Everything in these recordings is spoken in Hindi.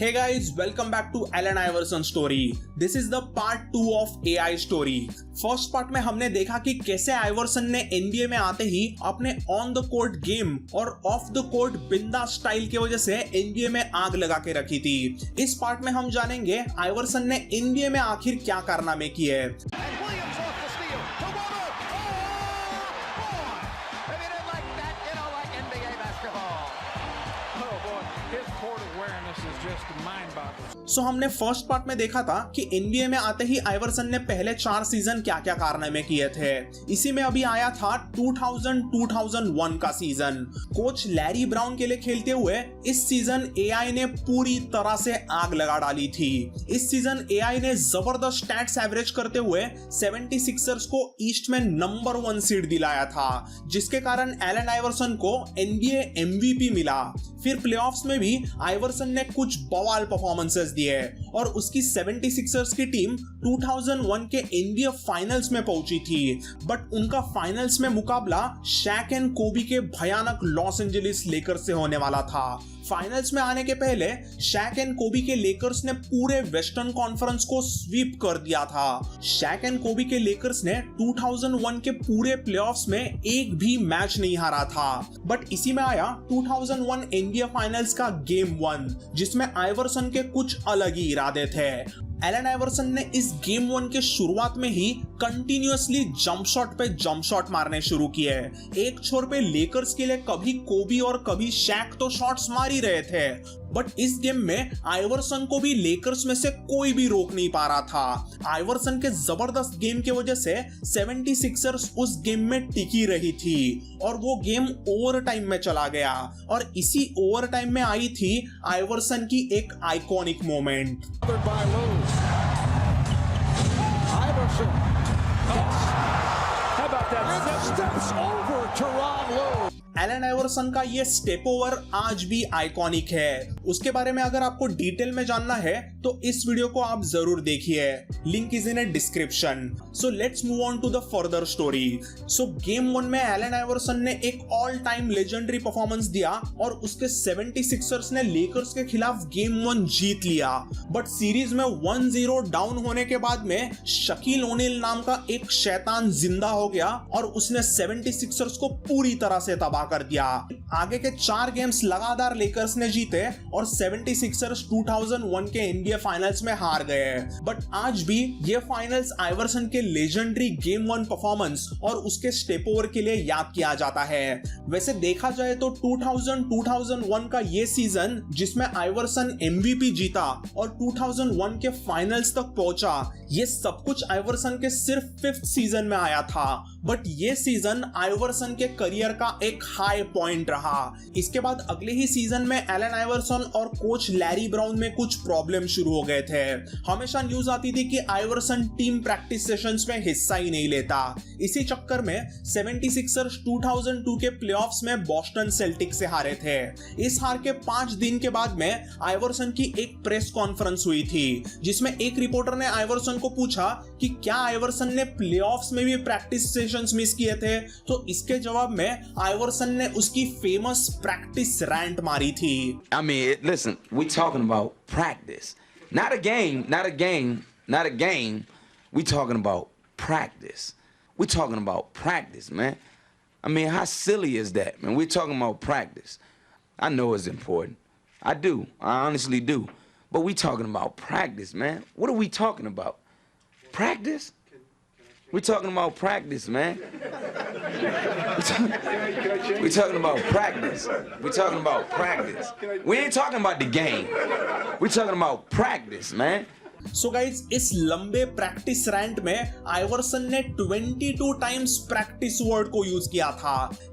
Hey guys, welcome back to Allen Iverson story. This is the part 2 of AI story. First part में हमने देखा कि कैसे आइवर्सन ने NBA में आते ही अपने ऑन द कोर्ट गेम और ऑफ द कोर्ट बिंदास स्टाइल की वजह से NBA में आग लगा के रखी थी। इस पार्ट में हम जानेंगे आइवर्सन ने NBA में आखिर क्या कारनामे किए। हमने फर्स्ट पार्ट में देखा था कि NBA में आते ही आइवर्सन ने पहले 4 सीजन क्या क्या कारनामे किए थे। इसी में अभी आया था 2000-2001 का सीजन। कोच लैरी ब्राउन के लिए खेलते हुए इस सीजन AI ने पूरी तरह से आग लगा डाली थी। इस सीजन AI ने जबरदस्त स्टैट्स एवरेज करते हुए 76ers को ईस्ट में नंबर 1 सीड दिलाया था, जिसके कारण एलन आइवर्सन को NBA MVP मिला। फिर प्लेऑफ्स में भी आइवर्सन ने कुछ बवाल परफॉर्मेंसेस दिए और उसकी 76ers की टीम 2001 के NBA फाइनल्स में पहुंची थी, बट उनका फाइनल्स में मुकाबला शैक एंड कोबी के भयानक लॉस एंजलिस लेकर्स से होने वाला था। फाइनल्स में आने के पहले शैक एंड कोबी के लेकर्स ने पूरे वेस्टर्न कॉन्फ्रेंस को स्वीप कर दिया था। शैक एंड कोबी के लेकर्स ने 2001 के पूरे प्लेऑफ्स में एक भी मैच नहीं हारा था, बट इसी में आया 2001 NBA फाइनल्स का गेम 1, जिसमें आइवर्सन के कुछ अलग ही इरादे थे। एलन आइवर्सन ने इस गेम 1 के शुरुआत में ही कंटिन्यूअसली जंप शॉट पे जंप शॉट मारने शुरू किए। एक छोर पे लेकर्स के लिए कभी कोबी और कभी शैक तो शॉट्स मार ही रहे थे, बट इस गेम में आइवर्सन को भी लेकर्स में से कोई भी रोक नहीं पा रहा था। आइवर्सन के जबरदस्त गेम की वजह से 76ers उस गेम में टिकी रही थी और वो गेम ओवर टाइम में चला गया और इसी ओवर टाइम में आई थी आइवर्सन की एक आइकॉनिक मोमेंट। एलन आइवर्सन का ये स्टेप ओवर आज भी आइकॉनिक है। उसके बारे में अगर आपको डिटेल में जानना है तो इस वीडियो को आप जरूर देखिए, link is in a description. So let's move on to the further story. So game 1 में एलन आइवर्सन ने एक ऑल टाइम लेजेंडरी परफॉर्मेंस दिया और उसके 76ers ने लेकर्स के खिलाफ गेम 1 जीत लिया, बट सीरीज में 1-0 डाउन होने के बाद में शकील ओनिल नाम का एक शैतान जिंदा हो गया और उसने 76ers को पूरी तरह से तबाह कर दिया। आगे के 4 गेम्स लगातार लेकर्स ने जीते और 76ers 2001 के NBA फाइनल्स में हार गए, बट आज भी ये फाइनल्स आइवर्सन के लेजेंडरी गेम 1 परफॉर्मेंस और उसके स्टेप ओवर के लिए याद किया जाता है। वैसे देखा जाए तो 2000-2001 का ये सीजन जिसमें आइवर्सन MVP जीता और 2001 के फाइनल्स तक पहुंचा, ये सब कुछ आइवर्सन के सिर्फ 5th सीजन में आया था, बट ये सीजन आइवर्सन के करियर का एक हाई पॉइंट रहा। इसके बाद अगले ही सीजन में एलन आइवर्सन और कोच लैरी ब्राउन में कुछ प्रॉब्लम शुरू हो गए थे। हमेशा न्यूज आती थी कि आइवर्सन टीम प्रैक्टिस सेशंस में हिस्सा ही नहीं लेता। इसी चक्कर में 76ers 2002 के प्लेऑफ्स में बॉस्टन सेल्टिक्स से हारे थे। इस हार के 5 दिन के बाद में आइवर्सन की एक प्रेस कॉन्फ्रेंस हुई थी, जिसमें एक रिपोर्टर ने आइवर्सन को पूछा कि क्या आइवर्सन ने प्लेऑफ्स में भी प्रैक्टिस सेशंस मिस किए थे, तो इसके जवाब में आइवर्सन ने उसकी फेमस प्रैक्टिस रैंट मारी थी। I mean, listen, we talking about practice. Not a game. We talking about practice. We talking about practice, man. I mean, how silly is that, man? We're talking about practice. I know it's important. I do. I honestly do. But we talking about practice, man. What are we talking about? Practice? We're talking about practice, man. We're talking about practice. We're talking about practice. We ain't talking about the game. We're talking about practice, man. So guys, इस लंबे प्रैक्टिस रैंट में आइवर्सन ने 22 टाइम्स प्रैक्टिस वर्ड को यूज किया था।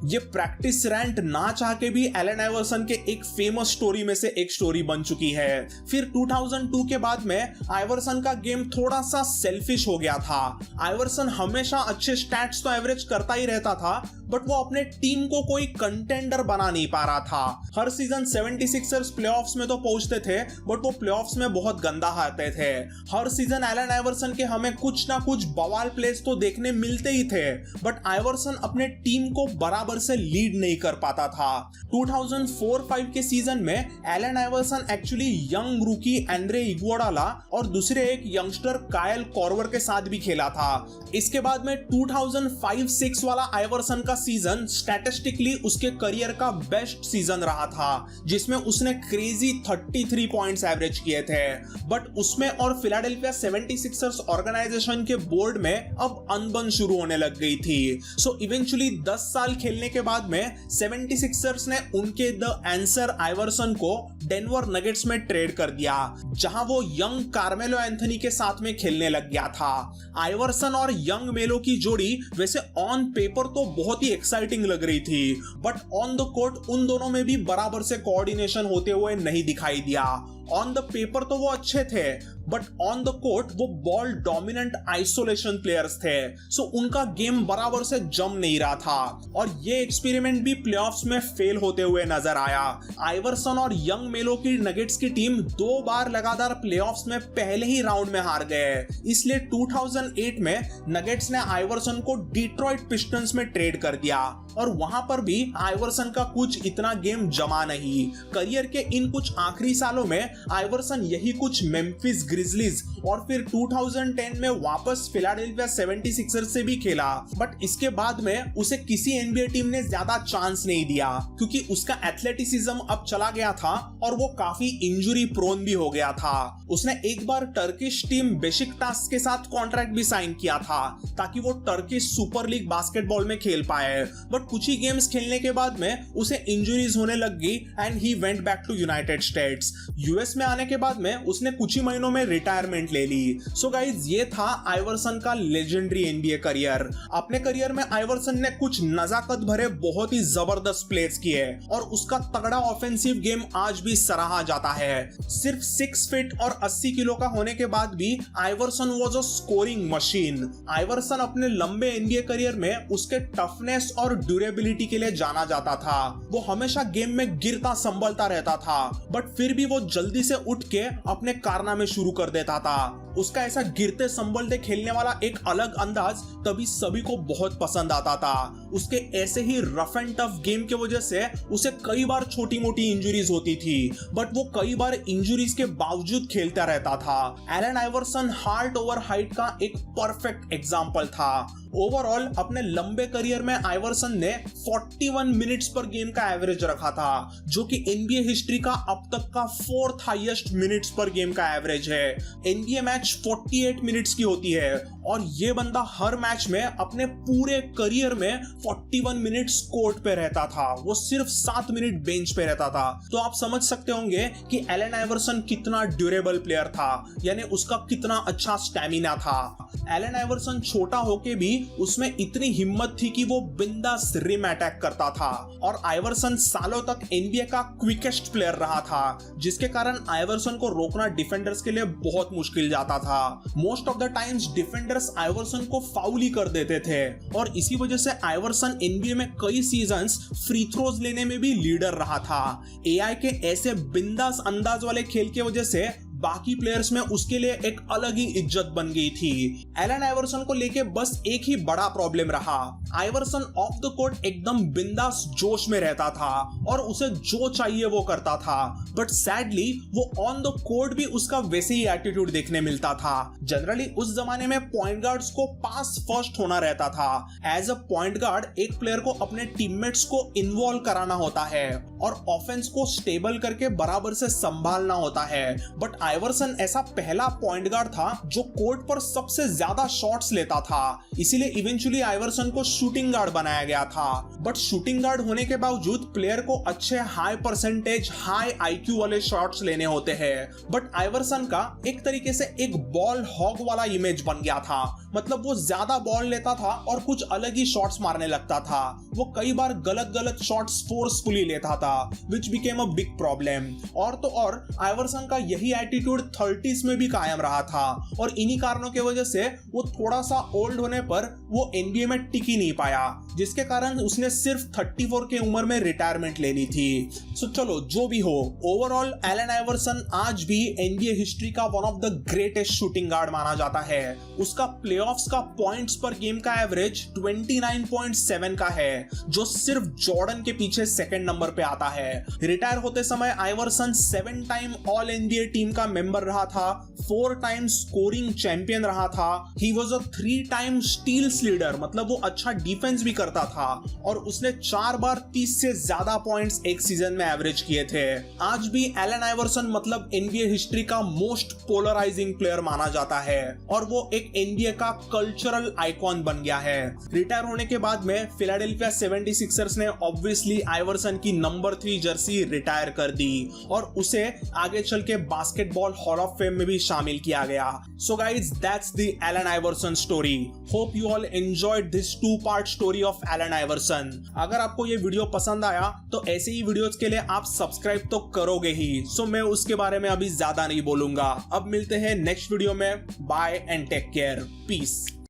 ये प्रैक्टिस रैंट ना चाह के भी एलन आइवर्सन के एक फेमस स्टोरी में से एक स्टोरी बन चुकी है। फिर 2002 के बाद में आइवर्सन का गेम थोड़ा सा सेल्फिश हो गया था। आइवर्सन हमेशा अच्छे स्टैट्स तो एवरेज करता ही रहता था, बट वो अपने टीम को कोई कंटेंडर बना नहीं पा रहा था। हर सीजन 76ers प्लेऑफ्स में तो पहुंचते थे, बट वो प्लेऑफ्स में बहुत गंदा हारते थे। हर सीजन एलन आइवर्सन के हमें कुछ ना कुछ बवाल प्लेस तो देखने मिलते ही थे, बट आइवर्सन अपने टीम को बराबर से लीड नहीं कर पाता था। 2004-05 के सीजन में एलन आइवर्सन एक्चुअली यंग रूकी एंड्रे इग्वोडाला और दूसरे एक यंगस्टर कायल कॉर्वर के साथ भी खेला था। इसके बाद में 2005-06 वाला आइवर्सन का सीजन स्टैटिस्टिकली उसके करियर का बेस्ट सीजन रहा था, जिसमें उसने क्रेजी 33 पॉइंट्स एवरेज किए थे। बट उसमें और फिलाडेल्फिया 76ers ऑर्गेनाइजेशन के बोर्ड में अब अनबन शुरू होने लग गई थी। सो इवेंचुअली 10 साल खेलने के बाद में 76ers ने उनके द आंसर आइवर्सन को डेनवर नगेट्स में ट्रेड कर दिया, जहां वो यंग कार्मेलो एंथनी के साथ में खेलने लग गया था। आइवर्सन और यंग मेलो की जोड़ी वैसे ऑन पेपर तो बहुत ही एक्साइटिंग लग रही थी, बट ऑन द कोर्ट उन दोनों में भी बराबर से कोऑर्डिनेशन होते हुए नहीं दिखाई दिया। ऑन द पेपर तो वो अच्छे थे, बट ऑन द कोर्ट वो बॉल डोमिनेंट आइसोलेशन प्लेयर्स थे, सो उनका गेम बराबर से जम नहीं रहा था और ये एक्सपेरिमेंट भी प्लेऑफ्स में फेल होते हुए नजर आया। आइवर्सन और यंग मेलो की नगेट्स की टीम 2 बार लगातार प्लेऑफ्स में पहले ही राउंड में हार गए, इसलिए 2008 में नगेट्स ने आइवर्सन को डिट्रॉइट पिस्टन्स में ट्रेड कर दिया और वहां पर भी आइवर्सन का कुछ इतना गेम जमा नहीं। करियर के इन कुछ आखिरी सालों में आइवर्सन यही कुछ मेम्फिस ग्रिजलीज और फिर 2010 में वापस फिलाडेल्फिया 76ers से भी खेला, बट इसके बाद में उसे किसी एनबीए टीम ने ज्यादा चांस नहीं दिया क्योंकि उसका एथलेटिसिज्म अब चला गया था और वो काफी इंजुरी प्रोन भी हो गया था। उसने एक बार टर्किश टीम बेशिकतास के साथ कॉन्ट्रैक्ट भी साइन किया था ताकि वो टर्किश सुपर लीग बास्केटबॉल में खेल पाए, बट कुछ ही गेम्स खेलने के बाद में उसे इंजुरीज होने लग गई and he went back to United States. US में आने के बाद में उसने कुछ ही महीनों में रिटायरमेंट ले ली। सो गाइज, ये था आइवर्सन का लेजेंडरी एनबीए करियर। अपने करियर में आइवर्सन ने कुछ नजाकत भरे बहुत ही जबरदस्त प्लेस किए और उसका तगड़ा ऑफेंसिव गेम आज भी सराहा जाता है। सिर्फ 6 फीट और 80 किलो का होने के बाद भी आइवर्सन वाज अ स्कोरिंग मशीन। आइवर्सन अपने लंबे एनबीए करियर में उसके टफनेस और ड्यूरेबिलिटी के लिए जाना जाता था। वो हमेशा गेम में गिरता संभलता रहता था, बट फिर भी वो जल्दी से उठ के अपने कारनामे शुरू कर देता था। उसका ऐसा गिरते संभलते खेलने वाला एक अलग अंदाज तभी सभी को बहुत पसंद आता था। उसके ऐसे ही रफ एंड टफ गेम की वजह से उसे कई बार छोटी मोटी इंजुरीज होती थी, बट वो कई बार इंजुरीज के बावजूद खेलता रहता था। एलन आइवर्सन हार्ट ओवर हाइट का एक परफेक्ट एग्जाम्पल था। ओवरऑल अपने लंबे करियर में आइवर्सन ने 41 मिनट्स पर गेम का एवरेज रखा था, जो कि एनबीए हिस्ट्री का अब तक का 4th हाईएस्ट मिनट्स पर गेम का एवरेज है। एनबीए मैच 48 मिनट्स की होती है और ये बंदा हर मैच में अपने पूरे करियर में 41 मिनट्स कोर्ट पे रहता था, वो सिर्फ 7 मिनट बेंच पे रहता था। तो आप समझ सकते होंगे कि एलन आइवर्सन कितना ड्यूरेबल प्लेयर था, यानी उसका कितना अच्छा स्टैमिना था। एलन आइवर्सन छोटा होके भी उसमें इतनी हिम्मत थी कि वो बिंदास रिम अटैक करता था और आइवर्सन सालों तक एनबीए का क्विकेस्ट प्लेयर रहा था, जिसके कारण आइवर्सन को रोकना डिफेंडर्स के लिए बहुत मुश्किल जाता था। Most of the times defenders Iverson को फाउल ही कर देते थे और इसी वजह से आइवर्सन एनबीए में कई सीजन्स फ्री थ्रोज लेने में भी लीडर रहा था। एआई के ऐसे बिंदास अंदाज वाले खेल की वजह से बाकी प्लेयर्स में उसके लिए एक अलग ही इज्जत बन गई थी। एलन आइवर्सन को लेके बस एक ही बड़ा प्रॉब्लम रहा, आइवर्सन ऑफ द कोर्ट एकदम बिंदास जोश में रहता था और उसे जो चाहिए वो करता था, बट सैडली वो ऑन द कोर्ट भी उसका वैसे ही एटीट्यूड देखने मिलता था। जनरली उस जमाने में पॉइंट गार्ड्स को पास फर्स्ट होना रहता था। एज अ पॉइंट गार्ड एक प्लेयर को अपने टीममेट्स को इन्वॉल्व कराना होता है और ऑफेंस को स्टेबल करके बराबर से संभालना होता है, बट आइवर्सन ऐसा पहला पॉइंट गार्ड था जो कोर्ट पर सबसे ज्यादा शॉट्स लेता था, इसीलिए इवेंचुअली आइवर्सन को शूटिंग गार्ड बनाया गया था। बट शूटिंग गार्ड होने के बावजूद प्लेयर को अच्छे हाई परसेंटेज हाई आईक्यू वाले शॉट्स लेने होते हैं, बट आइवर्सन का एक तरीके से एक बॉल हॉग वाला इमेज बन गया था। मतलब वो ज्यादा बॉल लेता था और कुछ अलग ही शॉट्स मारने लगता था। वो कई बार गलत शॉट्स फोर्सफुली लेता था, which became a big problem. और तो और आइवर्सन का यही एटीट्यूड 30s में भी कायम रहा था और इन्हीं कारणों की वजह से वो थोड़ा सा ओल्ड होने पर वो एनबीए में टिक ही नहीं पाया, जिसके कारण उसने सिर्फ 34 की उम्र में रिटायरमेंट ले ली थी। सो चलो जो भी हो, ओवरऑल एलन आइवर्सन आज भी एनबीए हिस्ट्री का one of the greatest shooting guard माना जाता है। उसका प्लेऑफ्स का पॉइंट्स पर गेम का एवरेज 29.7 का है, जो सिर्फ जॉर्डन के पीछे सेकंड नंबर पे आता है। रिटायर होते समय Iverson 7 time all NBA team का मेंबर रहा था, 4 टाइम स्कोरिंग चैंपियन रहा था। He was a 3 time steals leader, मतलब वो अच्छा डिफेंस भी करता था और उसने 4 बार 30 से ज्यादा पॉइंट्स एक सीजन में एवरेज किए थे। आज भी एलन आइवर्सन मतलब एनबीए हिस्ट्री का मोस्ट पोलराइजिंग प्लेयर माना जाता है और वो एक एनबीए का कल्चरल आइकॉन बन गया है। रिटायर होने के बाद में फिलाडेल्फिया 76ers ने ऑब्वियसली आइवर्सन की नंबर 3 जर्सी रिटायर कर दी और उसे आगे चल के बास्केटबॉल हॉल ऑफ फेम में भी शामिल किया गया। So guys, that's the Allen Iverson story. Hope you all enjoyed this 2-part story of Allen Iverson. अगर आपको ये वीडियो पसंद आया तो ऐसे ही वीडियोस के लिए आप सब्सक्राइब तो करोगे ही, सो मैं उसके बारे में अभी ज्यादा नहीं बोलूंगा। अब मिलते हैं नेक्स्ट वीडियो में। Bye and take care, piece.